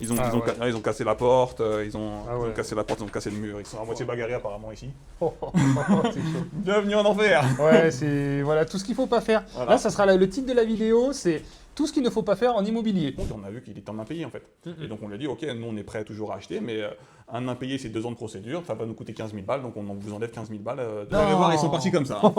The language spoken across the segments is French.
Ils ont cassé la porte, ils ont ouais. cassé la porte, ils ont cassé le mur. Ils sont à moitié bagarrés apparemment ici. C'est chaud. Bienvenue en enfer. Ouais, c'est voilà tout ce qu'il faut pas faire. Voilà. Là, ça sera le titre de la vidéo, c'est tout ce qu'il ne faut pas faire en immobilier. Donc on a vu qu'il était en impayé en fait. Et donc on lui a dit, ok, nous on est prêt toujours à acheter, mais un impayé c'est 2 ans de procédure, ça va nous coûter 15 000 balles, donc on vous enlève 15 000 balles. Vous allez voir, ils sont partis comme ça. Hein.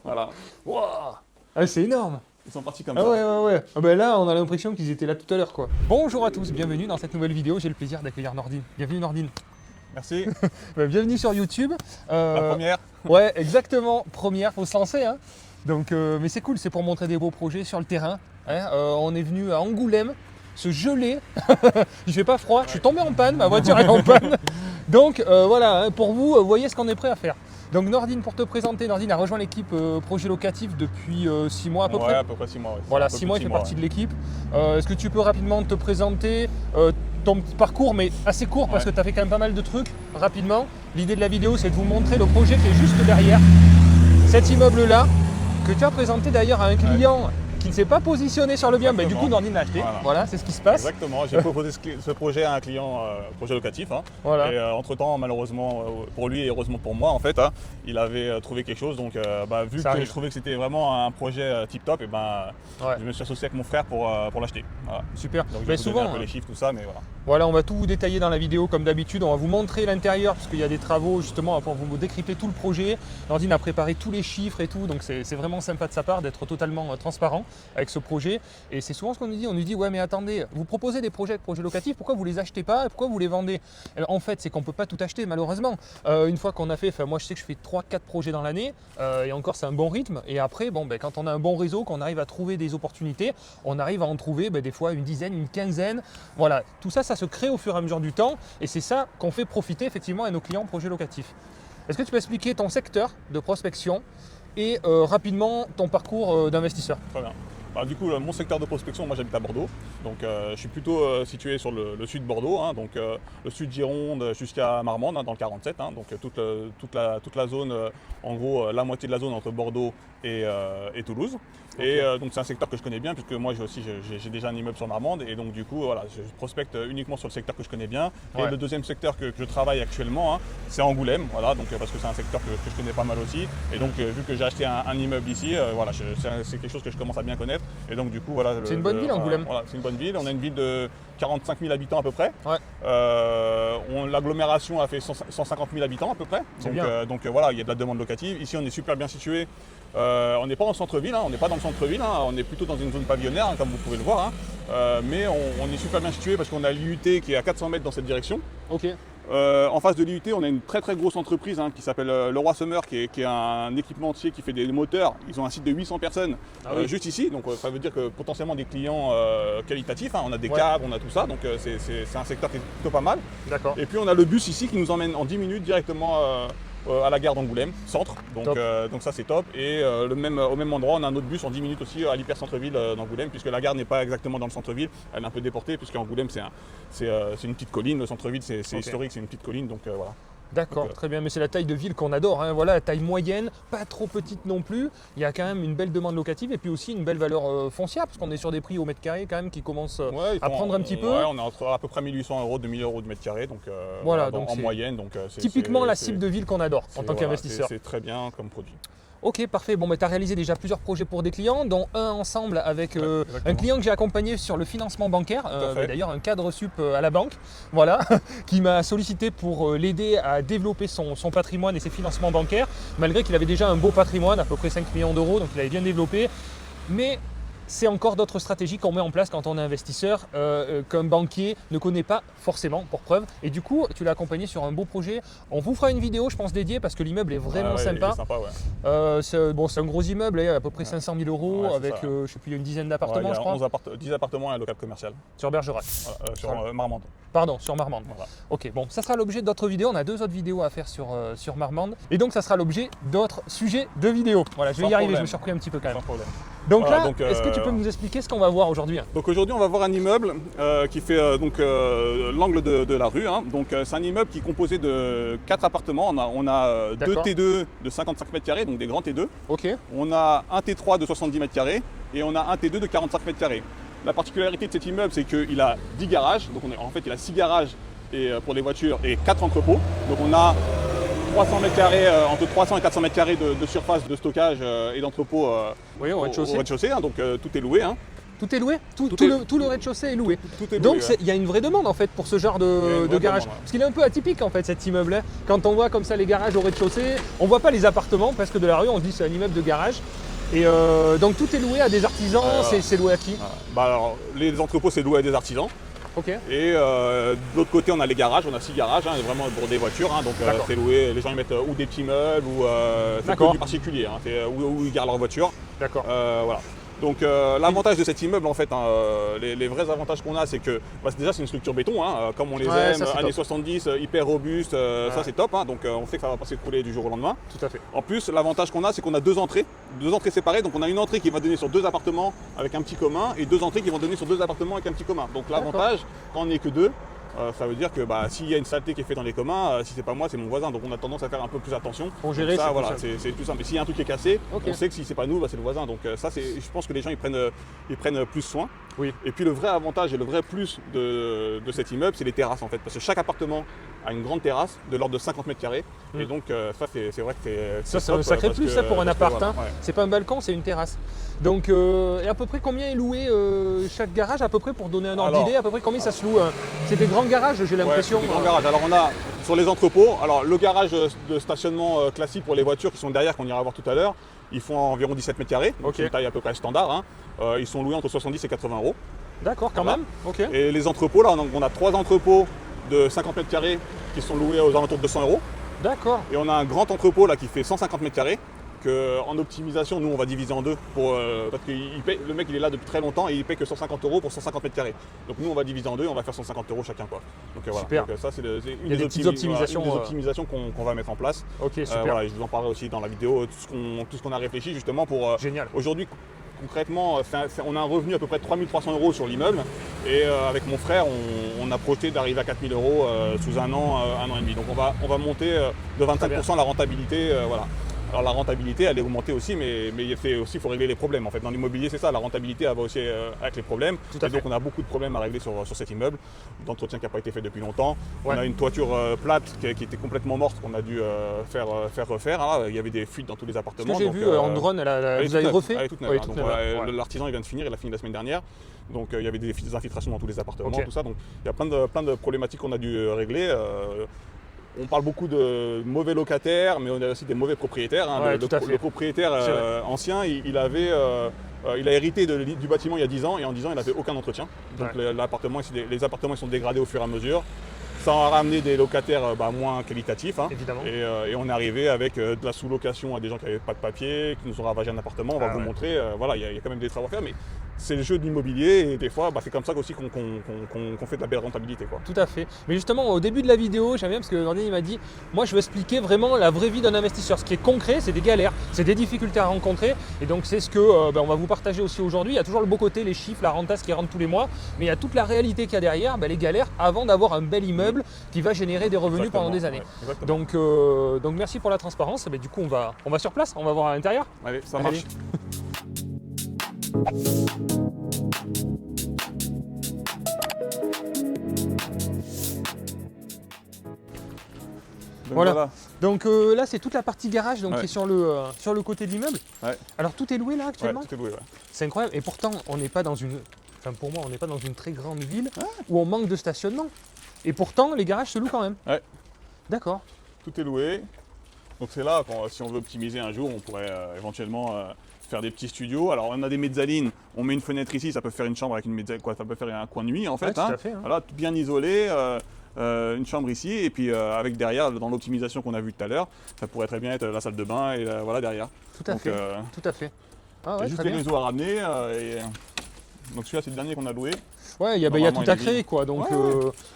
Voilà. Wouah. Ah, c'est énorme. Ils sont partis comme Ah ça. ouais. Ah ben là, on a l'impression qu'ils étaient là tout à l'heure, quoi. Bonjour à tous, bienvenue dans cette nouvelle vidéo. J'ai le plaisir d'accueillir Nordine. Bienvenue Nordine. Merci. Bienvenue sur YouTube. La première. Ouais, exactement. Première, faut se lancer, hein. Donc, mais c'est cool, c'est pour montrer des beaux projets sur le terrain. Hein. On est venu à Angoulême, se geler. Il fait pas froid. Je suis tombé en panne, ma voiture est en panne. Donc voilà, hein, pour vous, voyez ce qu'on est prêt à faire. Donc Nordine, pour te présenter, Nordine a rejoint l'équipe projet locatif depuis 6 mois à peu près. Ouais, à peu près 6 mois. Ouais. Voilà, 6 mois, il fait partie de l'équipe. Est-ce que tu peux rapidement te présenter ton petit parcours, mais assez court parce que tu as fait quand même pas mal de trucs, rapidement. L'idée de la vidéo, c'est de vous montrer le projet qui est juste derrière. Cet immeuble-là, que tu as présenté d'ailleurs à un client qui ne s'est pas positionné sur le bien, mais du coup Nordine l'a acheté. Voilà, c'est ce qui se passe. Exactement, j'ai proposé ce projet à un client, projet locatif. Hein. Voilà. Et entre-temps, malheureusement pour lui et heureusement pour moi, en fait, hein, il avait trouvé quelque chose. Donc, vu que je trouvais que c'était vraiment un projet tip-top, et je me suis associé avec mon frère pour l'acheter. Voilà. Super. Donc, je mais vais vous donner souvent, un peu les chiffres, tout ça, mais voilà. Voilà, on va tout vous détailler dans la vidéo comme d'habitude. On va vous montrer l'intérieur parce qu'il y a des travaux justement pour vous décrypter tout le projet. Nordine a préparé tous les chiffres et tout, donc c'est vraiment sympa de sa part d'être totalement transparent avec ce projet. Et c'est souvent ce qu'on nous dit. On nous dit ouais mais attendez, vous proposez des projets avec projets locatifs, pourquoi vous les achetez pas et pourquoi vous les vendez? En fait, c'est qu'on peut pas tout acheter malheureusement. Une fois qu'on a fait, moi je sais que je fais 3-4 projets dans l'année et encore c'est un bon rythme. Et après, quand on a un bon réseau, qu'on arrive à trouver des opportunités, on arrive à en trouver des fois une dizaine, une quinzaine. Voilà, tout ça, ça se crée au fur et à mesure du temps et c'est ça qu'on fait profiter effectivement à nos clients projets locatifs. Est-ce que tu peux expliquer ton secteur de prospection et rapidement ton parcours d'investisseur? Très bien. Du coup, mon secteur de prospection, moi j'habite à Bordeaux, donc je suis plutôt situé sur le sud de Bordeaux, hein, donc le sud Gironde jusqu'à Marmande, hein, dans le 47, hein, donc toute la zone, en gros la moitié de la zone entre Bordeaux et Toulouse. Okay. Et donc c'est un secteur que je connais bien puisque moi j'ai déjà un immeuble sur Marmande et donc du coup voilà, je prospecte uniquement sur le secteur que je connais bien. Ouais. Et le deuxième secteur que je travaille actuellement, hein, c'est Angoulême, voilà, donc parce que c'est un secteur que je connais pas mal aussi. Et donc vu que j'ai acheté un immeuble ici, voilà, c'est quelque chose que je commence à bien connaître. Et donc du coup voilà. C'est une bonne ville Angoulême. Voilà, c'est une bonne ville. On a une ville de 45 000 habitants à peu près. Ouais. L'agglomération a fait 150 000 habitants à peu près. Donc voilà, il y a de la demande locative. Ici on est super bien situé. On n'est pas en centre-ville, hein, on n'est pas dans le centre-ville, hein, on est plutôt dans une zone pavillonnaire, hein, comme vous pouvez le voir. Hein, mais on est super bien situé parce qu'on a l'IUT qui est à 400 mètres dans cette direction. Ok. En face de l'IUT, on a une très très grosse entreprise qui s'appelle Leroy Summer, qui est un équipementier qui fait des moteurs. Ils ont un site de 800 personnes juste ici, donc ça veut dire que potentiellement des clients qualitatifs. Hein, on a des cadres, on a tout ça, donc c'est un secteur qui est plutôt pas mal. D'accord. Et puis on a le bus ici qui nous emmène en 10 minutes directement à la gare d'Angoulême, centre, donc ça c'est top. Et au même endroit, on a un autre bus en 10 minutes aussi à l'hyper-centre-ville d'Angoulême, puisque la gare n'est pas exactement dans le centre-ville, elle est un peu déportée, puisqu'Angoulême c'est une petite colline, le centre-ville c'est historique, c'est une petite colline, donc voilà. D'accord, très bien, mais c'est la taille de ville qu'on adore, hein. Voilà, la taille moyenne, pas trop petite non plus, il y a quand même une belle demande locative et puis aussi une belle valeur foncière, parce qu'on est sur des prix au mètre carré quand même qui commencent à prendre un petit peu. Ouais, on est entre à peu près 1 800 €, 2 000 € de mètre carré, donc voilà, en moyenne. Donc, typiquement la cible de ville qu'on adore en tant qu'investisseur. C'est très bien comme produit. Ok, parfait. Bon, tu as réalisé déjà plusieurs projets pour des clients, dont un ensemble avec un client que j'ai accompagné sur le financement bancaire, d'ailleurs un cadre sup à la banque, voilà, qui m'a sollicité pour l'aider à développer son patrimoine et ses financements bancaires, malgré qu'il avait déjà un beau patrimoine, à peu près 5 millions d'euros, donc il avait bien développé. Mais c'est encore d'autres stratégies qu'on met en place quand on est investisseur, qu'un banquier ne connaît pas forcément, pour preuve. Et du coup, tu l'as accompagné sur un beau projet. On vous fera une vidéo, je pense, dédiée, parce que l'immeuble est vraiment sympa. Il est sympa, ouais. C'est un gros immeuble, à peu près 500 000 €, avec, je sais plus, il y a une dizaine d'appartements, je crois. 10 appartements et un local commercial. Sur Bergerac. Voilà, sur Marmande. Pardon, sur Marmande. Voilà. Ok, bon, ça sera l'objet d'autres vidéos. On a 2 autres vidéos à faire sur Marmande. Et donc, ça sera l'objet d'autres sujets de vidéos. Voilà, je vais y arriver, je me suis repris un petit peu quand même. Sans problème. Donc voilà, est-ce que tu peux nous expliquer ce qu'on va voir aujourd'hui? Donc aujourd'hui, on va voir un immeuble qui fait l'angle de la rue. Hein. Donc c'est un immeuble qui est composé de 4 appartements. On a 2 T2 de 55 mètres carrés, donc des grands T2. Ok. On a un T3 de 70 mètres carrés et on a un T2 de 45 mètres carrés. La particularité de cet immeuble, c'est qu'il a 10 garages. Donc en fait, il a 6 garages pour les voitures et 4 entrepôts. Donc on a 300 mètres carrés, entre 300 et 400 mètres carrés de surface de stockage et d'entrepôt Oui, au rez-de-chaussée. Donc tout est loué. Hein. Tout est loué, tout le rez-de-chaussée est loué. Tout est loué. Donc il y a une vraie demande en fait pour ce genre de garage. Parce qu'il est un peu atypique en fait cet immeuble là. Quand on voit comme ça les garages au rez-de-chaussée, on voit pas les appartements presque de la rue, on se dit c'est un immeuble de garage. Et donc tout est loué à des artisans, c'est loué à qui? Alors, les entrepôts c'est loué à des artisans. Ok. Et de l'autre côté on a les garages, on a 6 garages, hein, vraiment pour des voitures, hein, donc c'est loué, les gens ils mettent ou des petits meubles ou c'est que du particulier, hein, où ils gardent leur voiture. D'accord. Voilà. Donc l'avantage de cet immeuble en fait, hein, les vrais avantages qu'on a c'est que déjà c'est une structure béton, hein, comme on les aime, ça, années top. 70, hyper robuste, ça c'est top, hein, donc on sait que ça va pas s'écrouler du jour au lendemain. Tout à fait. En plus l'avantage qu'on a c'est qu'on a deux entrées séparées, donc on a une entrée qui va donner sur 2 appartements avec un petit commun et 2 entrées qui vont donner sur 2 appartements avec un petit commun. Donc l'avantage quand on n'est que 2, ça veut dire que s'il y a une saleté qui est faite dans les communs, si c'est pas moi, c'est mon voisin. Donc on a tendance à faire un peu plus attention. Pour gérer, ça, voilà, c'est plus simple. Et s'il y a un truc qui est cassé, Okay. on sait que si c'est pas nous, c'est le voisin. Donc ça, je pense que les gens ils prennent plus soin. Oui. Et puis le vrai avantage et le vrai plus de cet immeuble, c'est les terrasses en fait. Parce que chaque appartement a une grande terrasse de l'ordre de 50 mètres carrés. Et donc ça, c'est vrai que c'est un sacré plus ça pour un appart. Voilà, hein. C'est pas un balcon, c'est une terrasse. Donc et à peu près combien est loué chaque garage à peu près pour donner un ordre d'idée, à peu près combien ça se loue C'est des grands garages, j'ai l'impression. Ouais, des grands garages. Alors on a sur les entrepôts, alors le garage de stationnement classique pour les voitures qui sont derrière, qu'on ira voir tout à l'heure, ils font environ 17 mètres carrés, donc c'est une taille à peu près standard. Hein. Ils sont loués entre 70 et 80 euros. D'accord, quand même. Ok. Et les entrepôts, là on a 3 entrepôts de 50 mètres carrés qui sont loués aux alentours de 200 euros. D'accord. Et on a un grand entrepôt là qui fait 150 mètres carrés. En optimisation, nous on va diviser en deux parce que le mec il est là depuis très longtemps et il paye que 150 euros pour 150 mètres carrés. Donc nous on va diviser en deux et on va faire 150 euros chacun quoi. Donc voilà. Super. Donc, ça c'est une des petites optimisations, une des optimisations qu'on va mettre en place. Ok, super. Voilà, je vous en parlerai aussi dans la vidéo tout ce qu'on a réfléchi justement pour. Génial. Aujourd'hui concrètement on a un revenu à peu près de 3300 euros sur l'immeuble et avec mon frère on a projeté d'arriver à 4000 euros sous un an et demi. Donc on va monter de 25% la rentabilité. Voilà. Alors la rentabilité elle est augmentée aussi mais il faut régler les problèmes en fait. Dans l'immobilier c'est ça, la rentabilité elle va aussi avec les problèmes. Donc on a beaucoup de problèmes à régler sur cet immeuble, d'entretien qui n'a pas été fait depuis longtemps. Ouais. On a une toiture plate qui était complètement morte qu'on a dû faire refaire. Hein. Il y avait des fuites dans tous les appartements. Ce que j'ai vu en drone, vous avez refait. Elle est toute neuve. L'artisan il vient de finir, il a fini la semaine dernière. Donc il y avait des infiltrations dans tous les appartements, tout ça. Donc il y a plein de problématiques qu'on a dû régler. On parle beaucoup de mauvais locataires, mais on a aussi des mauvais propriétaires. Hein. Ouais, le propriétaire ancien, il a hérité du bâtiment il y a 10 ans et en 10 ans il n'avait aucun entretien. Donc les appartements ils sont dégradés au fur et à mesure. Ça a ramené des locataires moins qualitatifs. Hein. Évidemment. Et on est arrivé avec de la sous-location à des gens qui n'avaient pas de papier, qui nous ont ravagé un appartement. On va vous montrer. Voilà, il y a quand même des travaux à faire. Mais c'est le jeu de l'immobilier et des fois c'est comme ça aussi qu'on fait de la belle rentabilité. Quoi. Tout à fait. Mais justement au début de la vidéo, j'aime bien parce que Nordine il m'a dit moi je veux expliquer vraiment la vraie vie d'un investisseur. Ce qui est concret, c'est des galères, c'est des difficultés à rencontrer. Et donc c'est ce que on va vous partager aussi aujourd'hui. Il y a toujours le beau côté, les chiffres, la rentasse qui rentre tous les mois, mais il y a toute la réalité qu'il y a derrière, les galères avant d'avoir un bel immeuble qui va générer des revenus pendant des années. Ouais, donc merci pour la transparence. Mais du coup on va sur place, on va voir à l'intérieur. Allez, ça marche. Voilà. Donc là c'est toute la partie garage qui est sur le côté de l'immeuble. Ouais. Alors tout est loué là actuellement. Ouais, tout est loué, C'est incroyable. Et pourtant on n'est pas dans pour moi on n'est pas dans une très grande ville où on manque de stationnement. Et pourtant les garages se louent quand même. Ouais. D'accord. Tout est loué. Donc c'est là, si on veut optimiser un jour, on pourrait éventuellement faire des petits studios. Alors on a des mezzanines, on met une fenêtre ici, ça peut faire une chambre avec une mezzanine, ça peut faire un coin de nuit en fait. Ouais, tout à fait, hein. Voilà, bien isolé, une chambre ici, et puis avec derrière, dans l'optimisation qu'on a vue tout à l'heure, ça pourrait très bien être la salle de bain et voilà derrière. Tout à fait. Tout à fait. Ah ouais, juste les réseaux à ramener. Donc celui-là c'est le dernier qu'on a loué. Ouais, il y a tout à créer quoi. Donc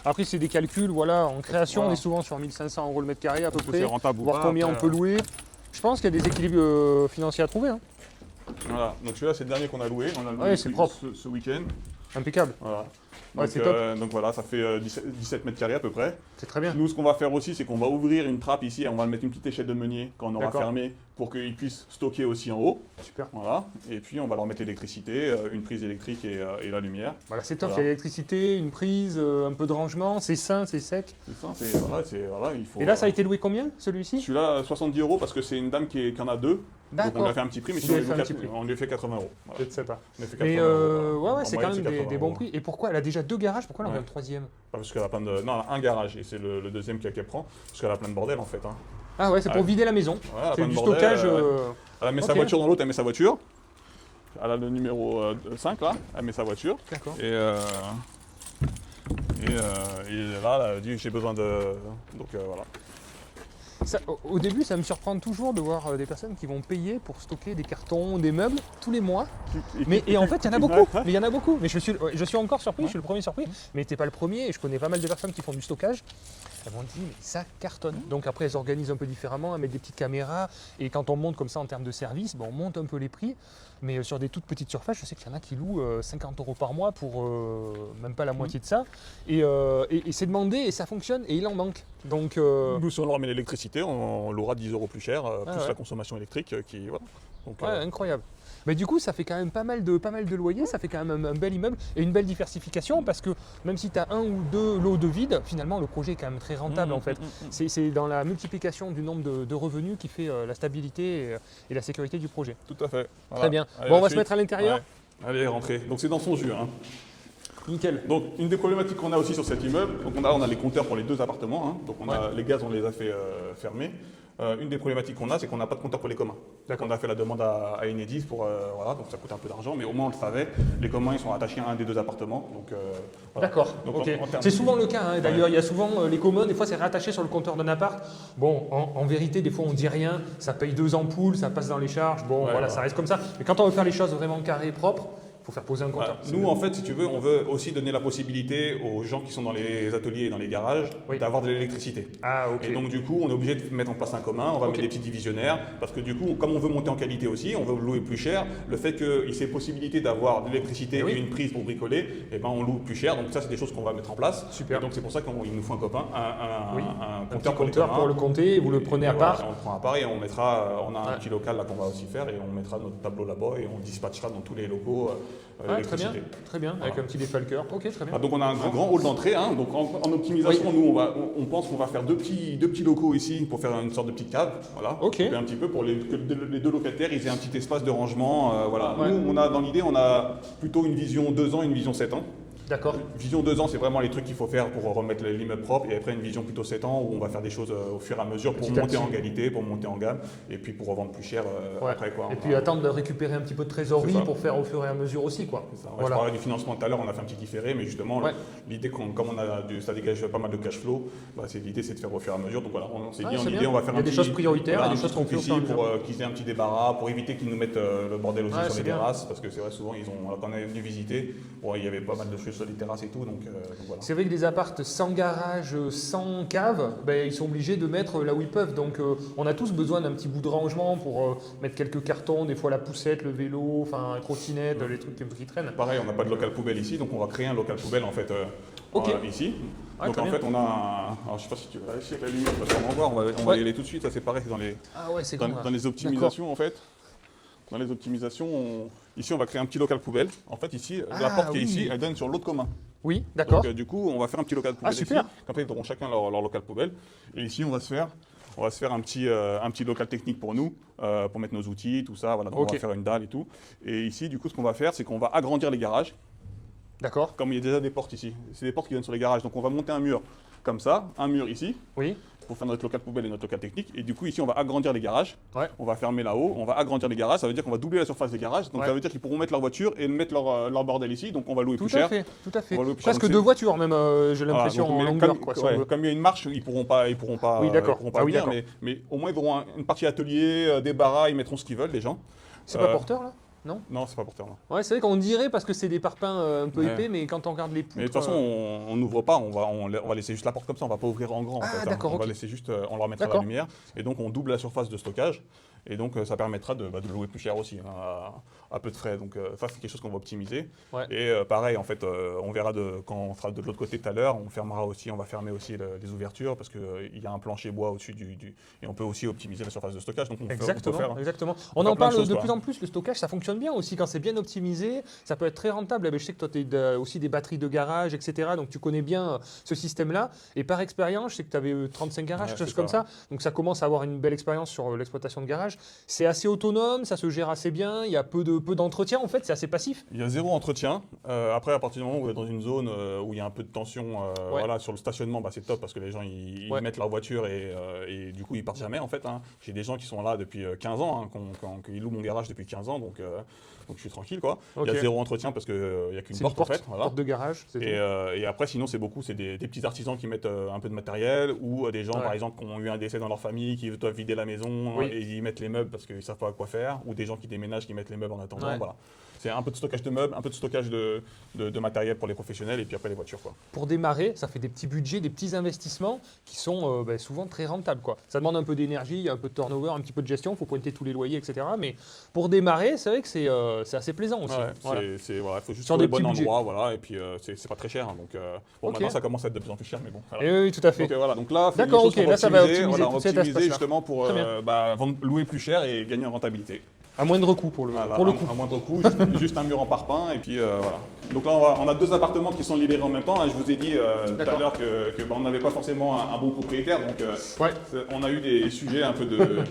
après c'est des calculs, voilà, en création on est souvent sur 1500 euros le mètre carré à peu près. C'est rentable voir combien on peut louer. Je pense qu'il y a des équilibres financiers à trouver. Hein. Voilà, donc celui-là c'est le dernier qu'on a loué. On a loué c'est propre. ce week-end. Impeccable. Voilà. Ouais, Donc, c'est top. donc voilà, ça fait 17 mètres carrés à peu près. C'est très bien. Nous, ce qu'on va faire aussi, c'est qu'on va ouvrir une trappe ici et on va mettre une petite échelle de meunier quand on aura D'accord. fermé pour qu'ils puissent stocker aussi en haut. Super. Voilà. Et puis on va leur mettre l'électricité, une prise électrique et la lumière. Voilà, c'est top. Voilà. Il y a l'électricité, une prise, un peu de rangement, c'est sain, c'est sec. C'est ça, voilà, il faut. Et là, ça a été loué combien, celui-ci? Celui-là, 70 € parce que c'est une dame qui en a deux. Donc on D'accord. lui a fait un petit prix, mais Vous sinon lui avez fait un petit prix. on lui a fait 80 €. Voilà. Je ne sais pas. On lui a fait 80 Mais €, voilà. ouais, En c'est quand moyenne, même c'est des 80 bons €. prix. Et pourquoi elle a déjà 2 garages? Pourquoi elle en veut Ouais. un troisième? Parce qu'elle a plein de. Non, un garage et c'est le deuxième qu'elle prend. Parce qu'elle a plein de bordel en fait. Hein. Ah ouais, c'est pour Ouais. vider la maison. Ouais, elle a C'est plein de du bordel, stockage. Elle met sa Ok. voiture dans l'autre, elle met sa voiture. Elle a le numéro 5 là, elle met sa voiture. D'accord. Et là, elle dit j'ai besoin de. Donc voilà. Au début, ça me surprend toujours de voir des personnes qui vont payer pour stocker des cartons, des meubles tous les mois. Et en fait, il y en a beaucoup. Mais il y en a beaucoup. Mais je suis encore surpris, je suis le premier surpris. Mais t'es pas le premier et je connais pas mal de personnes qui font du stockage. Elles m'ont dit, mais ça cartonne. Donc après, elles s'organisent un peu différemment, elles mettent des petites caméras. Et quand on monte comme ça en termes de service, on monte un peu les prix. Mais sur des toutes petites surfaces, je sais qu'il y en a qui louent 50 € par mois pour même pas la moitié de ça. Et c'est demandé et ça fonctionne et il en manque. Donc, Nous, si on leur met l'électricité, on louera 10 € plus cher, plus ouais. la consommation électrique qui. Voilà. Donc, ouais, incroyable. Mais du coup, ça fait quand même pas mal de loyers, ça fait quand même un bel immeuble et une belle diversification parce que même si tu as un ou deux lots de vide, finalement, le projet est quand même très rentable en fait. C'est dans la multiplication du nombre de revenus qui fait la stabilité et la sécurité du projet. Tout à fait. Voilà. Très bien. Allez, Bon, on la va se suite. mettre à l'intérieur. Ouais. Allez, rentrez. Donc c'est dans son jus. Hein. Nickel. Donc une des problématiques qu'on a aussi sur cet immeuble, donc on a les compteurs pour les deux appartements. Hein. Donc les gaz, on les a fait fermer. Une des problématiques qu'on a, c'est qu'on n'a pas de compteur pour les communs. D'accord. On a fait la demande à Enedis pour voilà, donc ça coûte un peu d'argent, mais au moins on le savait. Les communs, ils sont attachés à un des deux appartements. Donc voilà. D'accord, Donc, ok. en termes C'est de- souvent le cas, hein. D'ailleurs, il y a souvent les communs, des fois c'est rattaché sur le compteur d'un appart. Bon, en vérité, des fois on dit rien, ça paye 2 ampoules, ça passe dans les charges, bon Ouais, voilà, ouais. ça reste comme ça. Mais quand on veut faire les choses vraiment carrées et propres, il faut faire poser un compteur. Voilà. Nous, en fait, si tu veux, on veut aussi donner la possibilité aux gens qui sont dans les ateliers et dans les garages Oui. d'avoir de l'électricité. Ah ok. Et donc du coup, on est obligé de mettre en place un commun, on va mettre des petits divisionnaires, parce que du coup, comme on veut monter en qualité aussi, on veut louer plus cher, le fait qu'il y ait possibilité d'avoir de l'électricité Eh oui. et une prise pour bricoler, eh ben, on loue plus cher, donc ça c'est des choses qu'on va mettre en place. Super. Et donc c'est pour ça qu'il nous faut un copain, Oui. un Un petit compteur pour les compteur communs. pour le compter, vous le prenez Et à voilà, part. on le prend à part et on mettra, on a un Ouais. petit local là qu'on va aussi faire et on mettra notre tableau là-bas et on dispatchera dans tous les locaux Ah, très bien, l'électricité. très bien, avec un petit défalqueur. Ok, très bien. Ah, donc on a un grand hall d'entrée, hein. Donc en optimisation, nous on pense qu'on va faire deux petits locaux ici pour faire une sorte de petite cave, voilà. Ok. Et un petit peu pour que les deux locataires ils aient un petit espace de rangement, voilà. Ouais. Nous on a dans l'idée on a plutôt une vision 2 ans et une vision 7 ans. D'accord. Vision 2 ans c'est vraiment les trucs qu'il faut faire pour remettre l'immeuble propre et après une vision plutôt 7 ans où on va faire des choses au fur et à mesure pour Petit à monter en petit. qualité, pour monter en gamme et puis pour revendre plus cher Ouais. après quoi. Et puis attendre de récupérer un petit peu de trésorerie C'est ça. pour faire au fur et à mesure aussi, quoi. C'est ça. Ouais, Voilà. Je parlais du financement tout à l'heure, on a fait un petit différé, mais justement, Ouais. l'idée, comme on a ça dégage pas mal de cash flow, l'idée c'est de faire au fur et à mesure. Donc voilà, on s'est Ouais, dit en c'est idée, bien. on va faire Il y a un des petit, choses prioritaires, voilà, il y a des un choses petit qu'on fait au truc fur et à ici mesure. pour qu'ils aient un petit débarras, pour éviter qu'ils nous mettent le bordel aussi Ouais, sur c'est les bien. terrasses, parce que c'est vrai, souvent, quand on est venu visiter, bon, il y avait pas mal de choses sur les terrasses et tout, donc voilà. C'est vrai que des appartes sans garage, sans cave, ils sont obligés de mettre là où ils peuvent. Donc on a tous besoin d'un petit bout de rangement pour mettre quelques cartons, des fois la poussette, le vélo, enfin la trottinette, les trucs un peu qui traînent. Pareil, on n'a pas de local poubelle ici, donc on va créer un local poubelle en fait Ok. ici. Ah, Donc très en bien. fait, on a alors je sais pas si tu vas ici avec la lumière, parce qu'on va voir, on va y aller tout de suite, ça c'est pareil dans les Ah ouais, c'est grand. là. dans les optimisations en fait. Dans les optimisations, ici on va créer un petit local poubelle. En fait ici, la porte qui est oui. ici, elle donne sur l'autre commun. Oui, d'accord. Donc du coup, on va faire un petit local poubelle super. ici. Comme ça, ils auront chacun leur local poubelle. Et ici, on va se faire un petit local technique pour nous, pour mettre nos outils, tout ça. Voilà, donc Ok. on va faire une dalle et tout. Et ici, du coup, ce qu'on va faire, c'est qu'on va agrandir les garages. D'accord. Comme il y a déjà des portes ici, c'est des portes qui donnent sur les garages. Donc on va monter un mur comme ça, un mur ici, Oui. pour faire notre local poubelle et notre local technique. Et du coup, ici, on va agrandir les garages. Ouais. On va fermer là-haut, on va agrandir les garages. Ça veut dire qu'on va doubler la surface des garages. Donc Ouais. ça veut dire qu'ils pourront mettre leur voiture et mettre leur bordel ici. Donc on va louer Tout plus à cher. fait, tout à fait. On va louer plus cher. Presque Donc, 2 voitures même, j'ai Voilà, l'impression donc, en mais longueur. comme, Quoi, si on ouais, veut. comme il y a une marche, ils pourront pas, Oui, d'accord. pourront pas Ah oui, venir, d'accord. mais au moins ils auront une partie atelier, des barras, ils mettront ce qu'ils veulent, les gens. C'est pas Euh, porteur là? Non? Non, c'est pas porteur. Non. Ouais, c'est vrai qu'on dirait parce que c'est des parpaings un peu Ouais. épais, mais quand on regarde les poutres. Mais de toute façon, on n'ouvre pas, on va laisser juste la porte comme ça, on va pas ouvrir en grand. En Ah, fait, hein. d'accord, On va ok. laisser juste, on leur mettra la D'accord. lumière, et donc on double la surface de stockage. Et donc, ça permettra de le louer plus cher aussi, hein, à peu de frais. Donc, ça, c'est quelque chose qu'on va optimiser. Ouais. Et pareil, en fait, on verra quand on sera de l'autre côté tout à l'heure, on va fermer aussi les ouvertures parce qu'il y a un plancher bois au-dessus et on peut aussi optimiser la surface de stockage. Donc, Exactement. On en parle de plus en plus, le stockage, ça fonctionne bien aussi quand c'est bien optimisé. Ça peut être très rentable. Je sais que toi, tu as aussi des batteries de garage, etc. Donc, tu connais bien ce système-là. Et par expérience, je sais que tu avais 35 garages, quelque chose comme ça. Donc, ça commence à avoir une belle expérience sur l'exploitation de garage. C'est assez autonome, ça se gère assez bien, il y a peu d'entretien en fait, c'est assez passif. Il y a zéro entretien. Après, à partir du moment où vous êtes dans une zone où il y a un peu de tension voilà, sur le stationnement, c'est top parce que les gens ils mettent leur voiture et du coup ils partent jamais en fait. Hein. J'ai des gens qui sont là depuis 15 ans, hein, qui louent mon garage depuis 15 ans, donc je suis tranquille quoi. Okay. Il y a zéro entretien parce qu'il n'y a qu'une porte en fait. Voilà. Porte de garage. Et après sinon c'est des petits artisans qui mettent un peu de matériel ou des gens par exemple qui ont eu un décès dans leur famille, qui doivent vider la maison et ils mettent les meubles parce qu'ils ne savent pas quoi faire, ou des gens qui déménagent, qui mettent les meubles en attendant. Voilà. C'est un peu de stockage de meubles, un peu de stockage de matériel pour les professionnels et puis après les voitures. Quoi. Pour démarrer, ça fait des petits budgets, des petits investissements qui sont souvent très rentables. Quoi. Ça demande un peu d'énergie, un peu de turnover, un petit peu de gestion, il faut pointer tous les loyers, etc. Mais pour démarrer, c'est vrai que c'est assez plaisant aussi. Il faut juste trouver le bon endroit, voilà, et puis c'est pas très cher. Hein, donc maintenant ça commence à être de plus en plus cher, mais bon. Voilà. Oui, tout à fait. Donc là, d'accord, ok, là ça va optimiser, on va optimiser justement pour louer plus cher et gagner en rentabilité. À moindre coût pour le coup. À moindre coût, juste un mur en parpaing et puis voilà. Donc là on a deux appartements qui sont libérés en même temps. Hein. Je vous ai dit tout à l'heure qu'on n'avait pas forcément un bon propriétaire, donc on a eu des sujets un peu de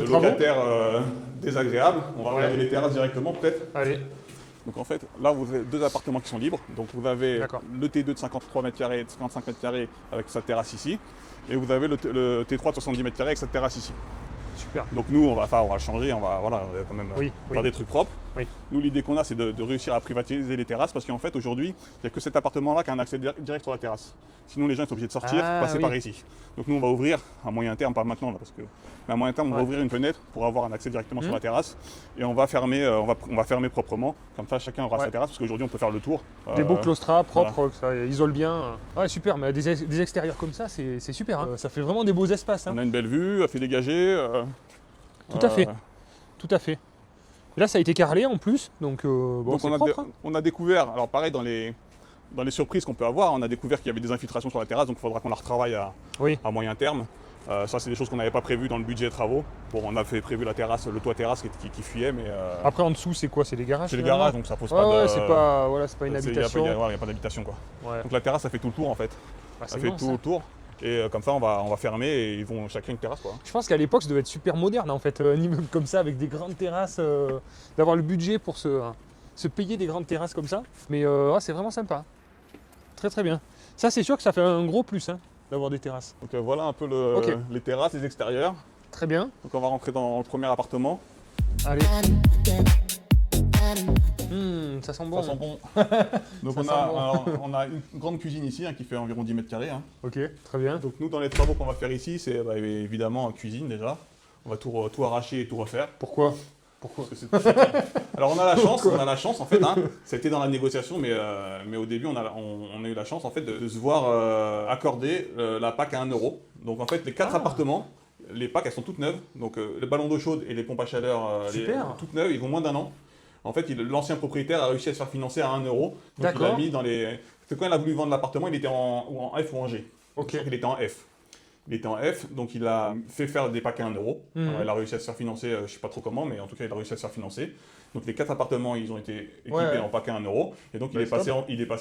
locataires désagréables. On va regarder les terrasses directement peut-être. Allez. Donc en fait, là vous avez deux appartements qui sont libres. Donc vous avez le T2 de 53 m² et de 55 m² avec sa terrasse ici. Et vous avez le T3 de 70 m² avec sa terrasse ici. Super. Donc nous, on va le changer, on va quand même faire des trucs propres. Oui. Nous, l'idée qu'on a, c'est de réussir à privatiser les terrasses parce qu'en fait, aujourd'hui, il n'y a que cet appartement-là qui a un accès direct sur la terrasse. Sinon, les gens sont obligés de sortir, passer par ici. Donc nous, on va ouvrir à moyen terme, pas maintenant, là, mais à moyen terme, on va ouvrir une fenêtre pour avoir un accès directement sur la terrasse et on va fermer, on va fermer proprement. Comme ça, chacun aura sa terrasse parce qu'aujourd'hui, on peut faire le tour. Des beaux claustras propres, ça isole bien. Ouais, super, mais des extérieurs comme ça, c'est super. Hein. Ça fait vraiment des beaux espaces. Hein. On a une belle vue, elle fait dégager. Tout à fait. Et là, ça a été carrelé en plus, donc c'est propre. On a découvert, alors pareil, dans les surprises qu'on peut avoir, on a découvert qu'il y avait des infiltrations sur la terrasse, donc il faudra qu'on la retravaille à moyen terme. Ça, c'est des choses qu'on n'avait pas prévues dans le budget travaux. Bon, on a prévu la terrasse, le toit terrasse qui fuyait, mais... Après, en dessous, c'est quoi? C'est des garages? C'est des garages, donc ça pose pas de... c'est pas une habitation. Il n'y a pas d'habitation, quoi. Ouais. Donc la terrasse, ça fait tout le tour, en fait. Ça fait tout le tour. Et comme ça, on va fermer et ils vont chacun une terrasse. Quoi. Je pense qu'à l'époque, ça devait être super moderne, en fait, un immeuble comme ça, avec des grandes terrasses, d'avoir le budget pour se payer des grandes terrasses comme ça. Mais c'est vraiment sympa. Très très bien. Ça, c'est sûr que ça fait un gros plus, hein, d'avoir des terrasses. Donc voilà un peu les terrasses, les extérieurs. Très bien. Donc on va rentrer dans le premier appartement. Allez. Ça sent bon. Ça sent bon. Donc on a une grande cuisine ici qui fait environ 10 m². Hein. Ok, très bien. Donc nous, dans les travaux qu'on va faire ici, c'est évidemment cuisine déjà. On va tout arracher et tout refaire. Pourquoi? Alors on a la chance en fait, hein, c'était dans la négociation, mais au début on a eu la chance en fait de se voir accorder la PAC à 1 €. Donc en fait les 4 appartements, les PAC elles sont toutes neuves, donc le ballon d'eau chaude et les pompes à chaleur toutes neuves, ils ont moins d'1 an. En fait l'ancien propriétaire a réussi à se faire financer à 1 €, donc il a mis dans les... Quand il a voulu vendre l'appartement, il était en F ou en G. Okay. Il était en F. Il était en F, donc il a fait faire des packs à 1 €. Alors, il a réussi à se faire financer, je ne sais pas trop comment, mais en tout cas, il a réussi à se faire financer. Donc les 4 appartements, ils ont été équipés en pack à 1 €. Et donc, il est passé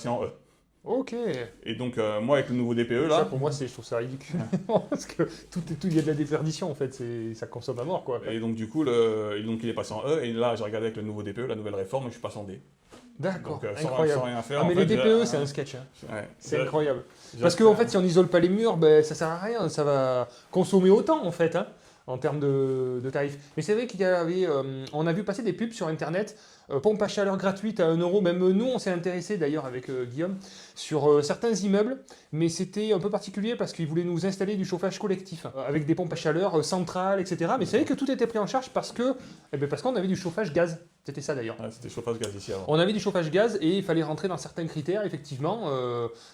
en E. Ok. Et donc, moi, avec le nouveau DPE, là... Ça, pour moi, je trouve ça ridicule. Parce que il y a de la déperdition, en fait. Ça consomme à mort, quoi. Et donc, du coup, il est passé en E. Et là, j'ai regardé avec le nouveau DPE, la nouvelle réforme, et je suis passé en D. D'accord, donc, incroyable. Sans rien faire, mais les DPE, c'est un sketch. Hein. C'est incroyable. Parce qu'en fait, si on n'isole pas les murs, ça sert à rien. Ça va consommer autant, en fait, hein, en termes de tarifs. Mais c'est vrai qu'il y avait... on a vu passer des pubs sur Internet, pompe à chaleur gratuite à 1 €. Même nous, on s'est intéressé d'ailleurs avec Guillaume sur certains immeubles. Mais c'était un peu particulier parce qu'ils voulaient nous installer du chauffage collectif avec des pompes à chaleur centrales, etc. Mais c'est vrai que tout était pris en charge parce qu'on avait du chauffage gaz. C'était ça d'ailleurs. Ouais, c'était chauffage gaz ici avant. On avait du chauffage gaz et il fallait rentrer dans certains critères, effectivement.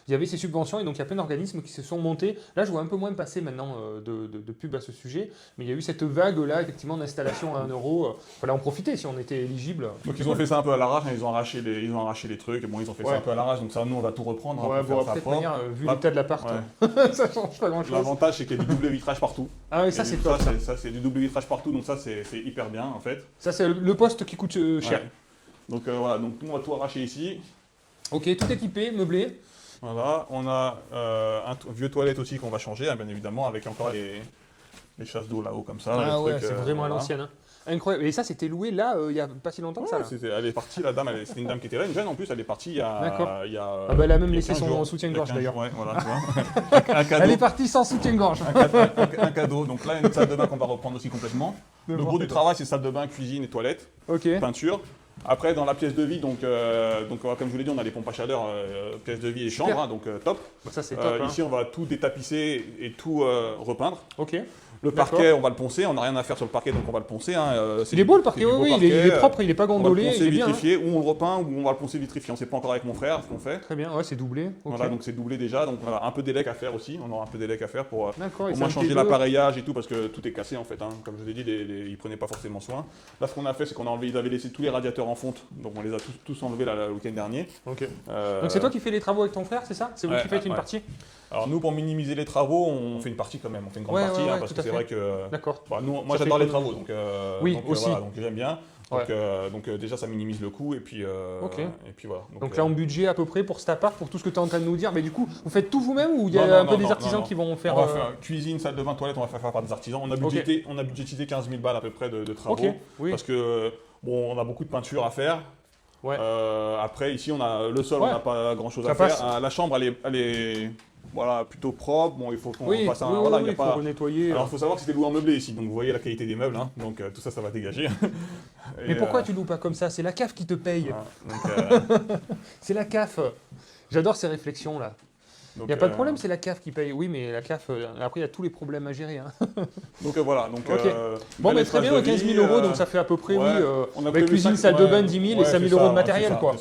Il y avait ces subventions et donc il y a plein d'organismes qui se sont montés. Là, je vois un peu moins passer maintenant de pub à ce sujet, mais il y a eu cette vague-là, effectivement, d'installation à 1 euro. Il fallait en profiter si on était éligible. Donc ils ont fait ça un peu à l'arrache, hein, ils ont arraché les trucs, et bon, ils ont fait ça un peu à l'arrache, donc ça, nous, on va tout reprendre. Ouais, pour bon, faire après, ça de manière, vu l'état de l'appart, ça change pas grand-chose. L'avantage, c'est qu'il y a du double vitrage partout. Ah oui, ça c'est top. Ça, c'est du double vitrage partout, donc ça, c'est hyper bien, en fait. Ça, c'est le poste qui coûte cher. Ouais. Donc voilà, donc nous on va tout arracher ici. Ok, tout équipé, meublé. Voilà, on a un vieux toilette aussi qu'on va changer, hein, bien évidemment, avec encore les chasses d'eau là-haut comme ça. Ah ouais, trucs, c'est vraiment à voilà. l'ancienne. Hein. Incroyable. Et ça, c'était loué là, il y a pas si longtemps que ça là. Elle est partie, la dame, c'était une dame qui était là, une jeune en plus, elle est partie il y a. D'accord. Il y a Ah bah elle a même il y a laissé 15 son jours. soutien-gorge d'ailleurs. Ouais, voilà, tu vois. Un cadeau. Elle est partie sans soutien-gorge. Un cadeau. Donc là, une salle de bain qu'on va reprendre aussi complètement. Le gros du travail, c'est salle de bain, cuisine et toilette, Ok. peinture. Après, dans la pièce de vie, donc comme je vous l'ai dit, on a les pompes à chaleur, pièce de vie et chambre, hein, donc top. Bah, ça c'est top. Hein. Ici, on va tout détapisser et tout repeindre. Ok. Le parquet, on va le poncer. On n'a rien à faire sur le parquet, donc on va le poncer. Hein. Il est beau le parquet, oui, il est propre, il est pas On va le gondolé, poncer il est bien. vitrifié, ou on le repeint, ou on va le poncer vitrifié. On ne sait pas encore avec mon frère ce qu'on fait. Très bien, ouais, c'est doublé. Ok. Voilà, donc c'est doublé déjà. Donc voilà, un peu d'élec à faire aussi. On aura un peu d'élec à faire pour D'accord, au et moins ça, changer T2. l'appareillage et tout, parce que tout est cassé en fait. Hein. Comme je vous ai dit, ils prenaient pas forcément soin. Là, ce qu'on a fait, c'est qu'on a enlevé, ils avaient laissé tous les radiateurs en fonte. Donc on les a tous enlevés le week-end dernier. Ok. Donc c'est toi qui fais les travaux avec ton frère, c'est ça? C'est vous qui faites une partie? Alors nous, pour minimiser les travaux, on fait une partie quand même. On fait une grande partie, hein, parce que c'est vrai que. D'accord. Bah, moi j'adore les travaux, donc, oui, donc, aussi. voilà, donc j'aime bien. Donc, Ouais. Déjà ça minimise le coût et puis, et puis voilà. Donc là en budget à peu près pour cet appart, pour tout ce que tu es en train de nous dire, mais du coup vous faites tout vous-même ou il y a un peu des artisans qui vont faire... On va faire cuisine, salle de bain, toilette, on va faire par des artisans. On a budgétisé 15 000 balles à peu près de travaux. Ok, oui. Parce que bon, on a beaucoup de peinture à faire. Ouais. Après ici on a le sol, Ouais. on n'a pas grand chose Ça à passe. faire. La chambre elle est voilà, plutôt propre. Bon, il faut qu'on fasse un... oui, voilà, oui, il y a pas... faut nettoyer. Alors, il faut savoir que c'était loué en meublé ici, donc vous voyez la qualité des meubles, hein. Donc tout ça, ça va dégager. Mais pourquoi tu loues pas comme ça? C'est la CAF qui te paye. Voilà, C'est la CAF. J'adore ces réflexions là. Il n'y a pas de problème, c'est la CAF qui paye. Oui, mais la CAF, après il y a tous les problèmes à gérer. Hein. Donc voilà. Donc, ok. Bon, mais très bien, 15 000 €, donc ça fait à peu près, on a cuisine, salle de bain, 10 000 et 5 000 € de matériel, quoi.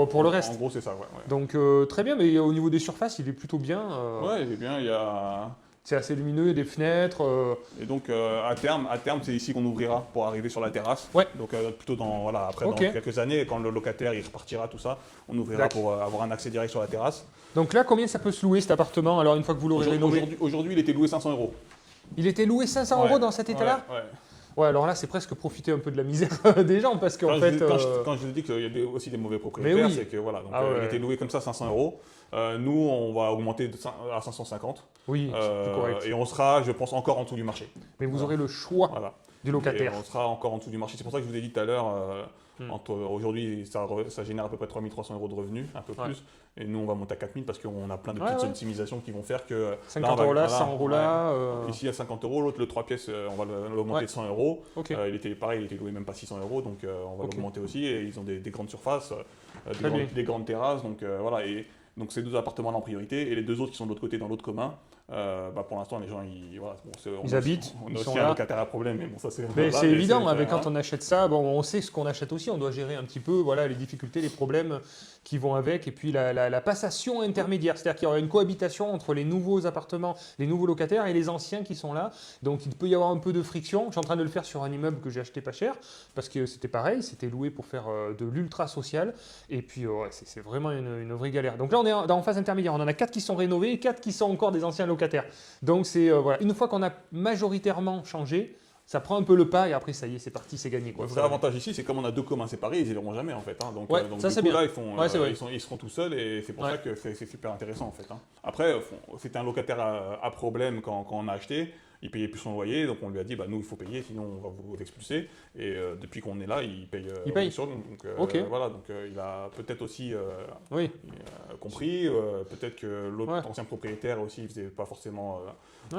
Pour le reste. En gros, c'est ça, ouais. Donc très bien, mais au niveau des surfaces, il est plutôt bien. Ouais, il est bien, il y a... C'est assez lumineux, il y a des fenêtres. Et donc à terme, c'est ici qu'on ouvrira pour arriver sur la terrasse. Ouais. Donc plutôt après dans quelques années, quand le locataire il repartira, tout ça, on ouvrira pour avoir un accès direct sur la terrasse. Donc là, combien ça peut se louer cet appartement alors une fois que vous l'aurez rénové? Aujourd'hui, il était loué 500 €. Il était loué 500 € dans cet état-là? Ouais, alors là, c'est presque profiter un peu de la misère des gens parce qu'en fait. Quand je vous dis qu'il y a aussi des mauvais propriétaires, c'est que voilà, donc, il était loué comme ça 500 €. Nous, on va augmenter à 550. Oui, c'est correct. Et on sera, je pense, encore en dessous du marché. Mais vous aurez le choix du locataire. Et on sera encore en dessous du marché. C'est pour ça que je vous ai dit tout à l'heure, aujourd'hui, ça génère à peu près 3 300 € de revenus, un peu plus. Et nous, on va monter à 4 000 parce qu'on a plein de petites optimisations qui vont faire que. 50 € là, 100 € là. Ici, à 50 €, l'autre, le 3 pièces, on va l'augmenter de 100 €. Okay. Il était pareil, il était loué même pas 600 €, donc on va l'augmenter aussi. Et ils ont des grandes surfaces, des grandes terrasses. Donc voilà. Et donc ces deux appartements-là en priorité. Et les deux autres qui sont de l'autre côté, dans l'autre commun. Pour l'instant, les gens, ils habitent. On a aussi un locataire à problème, mais bon, ça c'est. Mais c'est évident, quand on achète ça, bon, on sait ce qu'on achète aussi, on doit gérer un petit peu les difficultés, les problèmes qui vont avec, et puis la passation intermédiaire, c'est-à-dire qu'il y aura une cohabitation entre les nouveaux appartements, les nouveaux locataires et les anciens qui sont là. Donc il peut y avoir un peu de friction. Je suis en train de le faire sur un immeuble que j'ai acheté pas cher, parce que c'était pareil, c'était loué pour faire de l'ultra social, et puis c'est vraiment une vraie galère. Donc là, on est en phase intermédiaire, on en a 4 qui sont rénovés, 4 qui sont encore des anciens locataires. Donc c'est une fois qu'on a majoritairement changé, ça prend un peu le pas et après ça y est, c'est parti, c'est gagné. Le vrai avantage ici, c'est comme on a deux communs séparés, ils n'y iront jamais en fait. Hein. Donc, ça du c'est coup, bien. Là, ils seront tout seuls et c'est pour ça que c'est super intéressant en fait. Hein. Après, c'était un locataire à problème quand on a acheté. Il payait plus son loyer, donc on lui a dit nous il faut payer, sinon on va vous expulser. Et depuis qu'on est là, il paye sur nous. Donc voilà, donc il a peut-être aussi compris, peut-être que l'autre ancien propriétaire aussi, il faisait pas forcément. Nous,